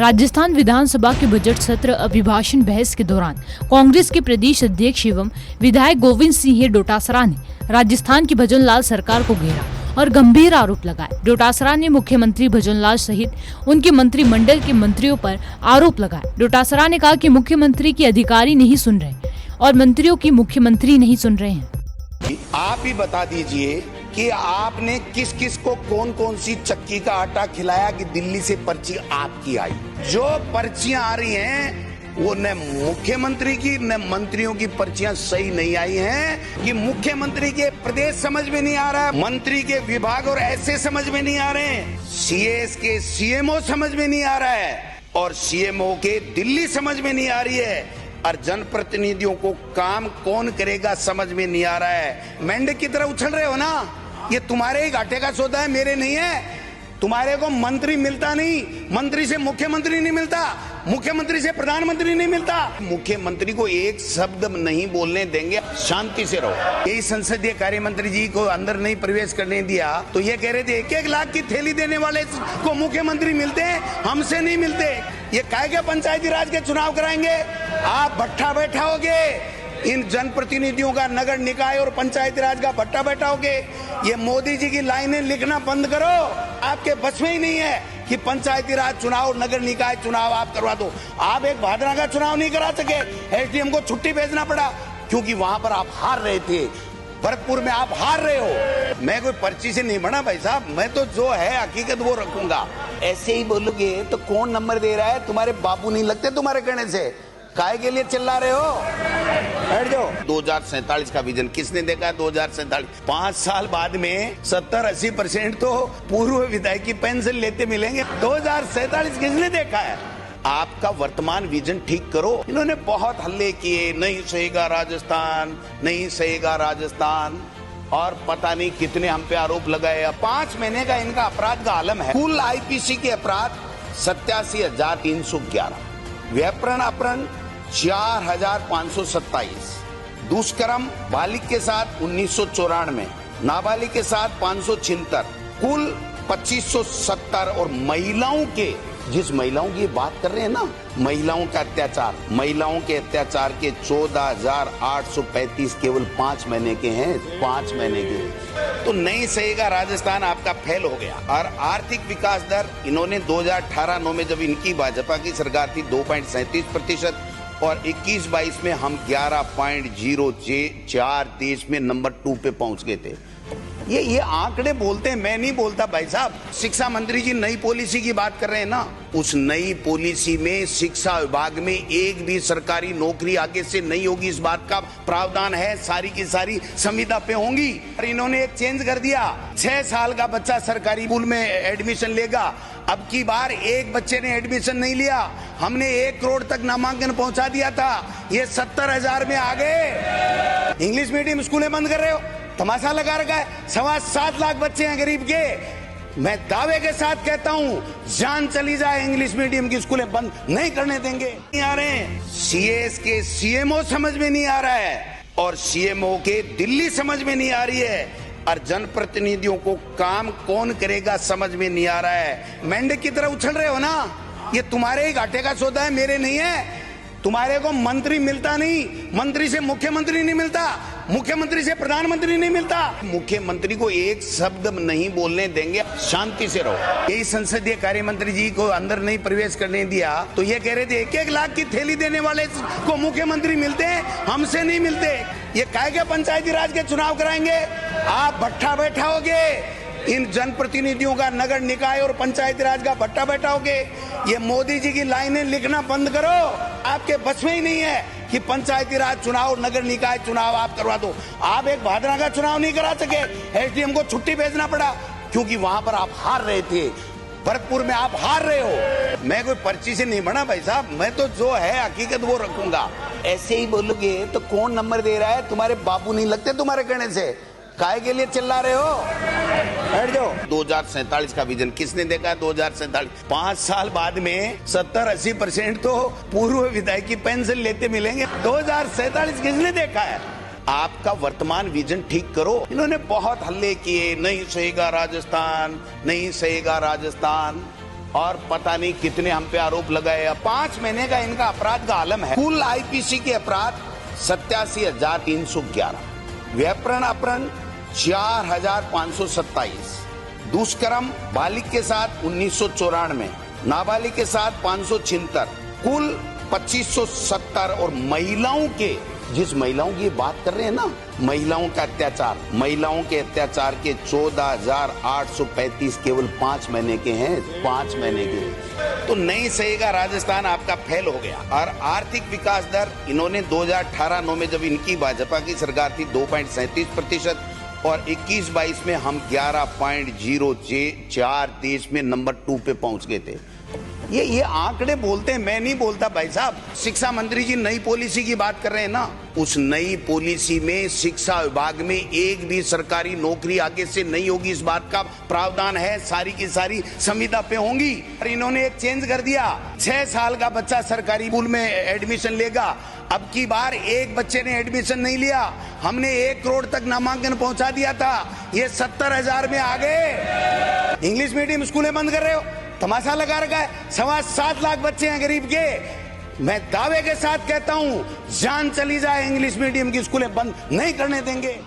राजस्थान विधानसभा के बजट सत्र अभिभाषण बहस के दौरान कांग्रेस के प्रदेश अध्यक्ष एवं विधायक गोविंद सिंह डोटासरा ने राजस्थान की भजनलाल सरकार को घेरा और गंभीर आरोप लगाए। डोटासरा ने मुख्यमंत्री भजनलाल सहित उनके मंत्रिमंडल के मंत्रियों पर आरोप लगाए। डोटासरा ने कहा कि मुख्यमंत्री की अधिकारी नहीं सुन रहे और मंत्रियों की मुख्यमंत्री नहीं सुन रहे हैं। आप ही बता दीजिए कि आपने किस किस को कौन कौन सी चक्की का आटा खिलाया कि दिल्ली से पर्ची आपकी आई। जो पर्चियां आ रही हैं वो न मुख्यमंत्री की न मंत्रियों की पर्चियां सही नहीं आई हैं कि मुख्यमंत्री के प्रदेश समझ में नहीं आ रहा है, मंत्री के विभाग और ऐसे समझ में नहीं आ रहे हैं, सीएस के सीएमओ समझ में नहीं आ रहा है और सीएमओ के दिल्ली समझ में नहीं आ रही है और जनप्रतिनिधियों को काम कौन करेगा समझ में नहीं आ रहा है। मेंढक की तरह उछल रहे हो ना, ये तुम्हारे ही घाटे का सौदा है, मेरे नहीं है। तुम्हारे को मंत्री मिलता नहीं, मंत्री से मुख्यमंत्री नहीं मिलता, मुख्यमंत्री से प्रधानमंत्री नहीं मिलता। मुख्यमंत्री को एक शब्द नहीं बोलने देंगे, शांति से रहो। यही संसदीय कार्य मंत्री जी को अंदर नहीं प्रवेश करने दिया तो ये कह रहे थे 1-1 लाख की थैली देने वाले को मुख्यमंत्री मिलते हैं, हमसे नहीं मिलते। ये काहे के पंचायती राज के चुनाव कराएंगे? आप भट्ठा बैठाओगे, इन जनप्रतिनिधियों का नगर निकाय और पंचायती राज का भट्टा बैठाओगे। ये मोदी जी की लाइनें लिखना बंद करो, आपके बस में ही नहीं है कि पंचायती राज चुनाव नगर निकाय चुनाव आप करवा दो। आप एक भादरा का चुनाव नहीं करा सके, एसडीएम को छुट्टी भेजना पड़ा क्योंकि वहां पर आप हार रहे थे। भरतपुर में आप हार रहे हो। मैं कोई पर्ची से नहीं बना भाई साहब, मैं तो जो है हकीकत वो रखूंगा। ऐसे ही बोलोगे तो कौन नंबर दे रहा है? तुम्हारे बाबू नहीं लगते तुम्हारे कहने से, काहे के लिए चिल्ला रहे हो? बैठ जाओ। 2047 का विजन किसने देखा है? 2047 5 साल बाद में 70-80% तो पूर्व विधायक की पेंशन लेते मिलेंगे। 2047 किसने देखा है? आपका वर्तमान विजन ठीक करो। इन्होंने बहुत हल्ले किए, नहीं सहेगा राजस्थान, नहीं सहेगा राजस्थान, और पता नहीं कितने हम पे आरोप लगाए। 5 महीने का इनका अपराध का आलम है। कुल आईपीसी के अपराध 87,311, व्यापरण अपहरण 4,527, दुष्कर्म बालिग के साथ 1994, नाबालिग के साथ 576, कुल 2570 और महिलाओं के, जिस महिलाओं की बात कर रहे हैं ना, महिलाओं का अत्याचार, महिलाओं के अत्याचार के 14,835 केवल 5 महीने के हैं, 5 महीने के। तो नहीं सहेगा राजस्थान आपका फेल हो गया। और आर्थिक विकास दर इन्होंने 2018-9 में जब इनकी भाजपा की सरकार थी 2.37% और 21-22 में हम 11.04 देश में नंबर 2 पे पहुंच गए थे। ये आंकड़े बोलते हैं, मैं नहीं बोलता भाई साहब। शिक्षा मंत्री जी नई पॉलिसी की बात कर रहे हैं ना, उस नई पॉलिसी में शिक्षा विभाग में एक भी सरकारी नौकरी आगे से नहीं होगी, इस बात का प्रावधान है। सारी की सारी संविदा पे होंगी। और इन्होंने एक चेंज कर दिया, 6 साल का बच्चा सरकारी स्कूल में एडमिशन लेगा। अब की बार एक बच्चे ने एडमिशन नहीं लिया, हमने 1 करोड़ तक नामांकन पहुंचा दिया था, ये 70,000 में आ गए। इंग्लिश मीडियम स्कूलें बंद कर रहे हो, तमाशा लगा रखा है। 7.25 लाख बच्चे हैं गरीब के। मैं दावे के साथ कहता हूं, जान चली जाए इंग्लिश मीडियम की स्कूलें बंद नहीं करने देंगे। नहीं आ रहे हैं, सीएस के सीएमओ समझ में नहीं आ रहा है और सीएमओ के दिल्ली समझ में नहीं आ रही है और जनप्रतिनिधियों को काम कौन करेगा समझ में नहीं आ रहा है। मेंढक की तरह उछल रहे हो ना, ये तुम्हारे ही घाटे का सौदा है, मेरे नहीं है। तुम्हारे को मंत्री मिलता नहीं, मंत्री से मुख्यमंत्री नहीं मिलता, मुख्यमंत्री से प्रधानमंत्री नहीं मिलता। मुख्यमंत्री को एक शब्द नहीं बोलने देंगे, शांति से रहो। यही संसदीय कार्य मंत्री जी को अंदर नहीं प्रवेश करने दिया तो ये कह रहे थे 1-1 लाख की थैली देने वाले को मुख्यमंत्री मिलते हैं, हमसे नहीं मिलते। ये काहे के पंचायती राज के चुनाव कराएंगे? आप भट्ठा बैठाओगे, इन जनप्रतिनिधियों का नगर निकाय और पंचायती राज का भट्टा बैठाओगे। ये मोदी जी की लाइनें लिखना बंद करो, आपके बस में ही नहीं है कि पंचायती राज चुनाव नगर निकाय चुनाव आप करवा दो। आप एक भादरा का चुनाव नहीं करा सके, एसडीएम को छुट्टी भेजना पड़ा क्योंकि वहां पर आप हार रहे थे। भरतपुर में आप हार रहे हो। मैं कोई पर्ची से नहीं बना भाई साहब, मैं तो जो है हकीकत वो रखूंगा। ऐसे ही बोलोगे तो कौन नंबर दे रहा है? तुम्हारे बाबू नहीं लगते तुम्हारे कहने से, काहे के लिए चिल्ला रहे हो? बैठ जाओ। 2047 का विजन किसने देखा है? 2047 5 साल बाद में 70-80% तो पूर्व विधायक की पेंशन लेते मिलेंगे। 2047 किसने देखा है? आपका वर्तमान विजन ठीक करो। इन्होंने बहुत हल्ले किए, नहीं सहेगा राजस्थान, नहीं सहेगा राजस्थान, और पता नहीं कितने हम पे आरोप लगाए। 5 महीने का इनका अपराध का आलम है। कुल आईपीसी के अपराध 87,311, व्यापरण अपहरण 4,527, दुष्कर्म बालिग के साथ 1994, नाबालिग के साथ 576, कुल 2570। और महिलाओं के, जिस महिलाओं की बात कर रहे हैं ना, महिलाओं के अत्याचार के 14,835 केवल 5 महीने के हैं। 5 महीने के तो नहीं सहेगा। राजस्थान आपका फेल हो गया। और आर्थिक विकास दर इन्होंने 2018-9 में जब इनकी भाजपा की सरकार थी 2.37% और 21-22 में हम 11.04 देश में नंबर 2 पे पहुंच गए थे। ये आंकड़े बोलते हैं, मैं नहीं बोलता भाई साहब। शिक्षा मंत्री जी नई पॉलिसी की बात कर रहे हैं ना, उस नई पॉलिसी में शिक्षा विभाग में एक भी सरकारी नौकरी आगे से नहीं होगी, इस बात का प्रावधान है। सारी की सारी संविदा पे होंगी। और इन्होंने एक चेंज कर दिया, 6 साल का बच्चा सरकारी स्कूल में एडमिशन लेगा। अब की बार एक बच्चे ने एडमिशन नहीं लिया, हमने 1 करोड़ तक नामांकन पहुंचा दिया था, ये 70,000 में आ गए। इंग्लिश मीडियम स्कूलें बंद कर रहे हो, तमाशा लगा रखा है। 7.25 लाख बच्चे हैं गरीब के। मैं दावे के साथ कहता हूं, जान चली जाए, इंग्लिश मीडियम की स्कूलें बंद नहीं करने देंगे।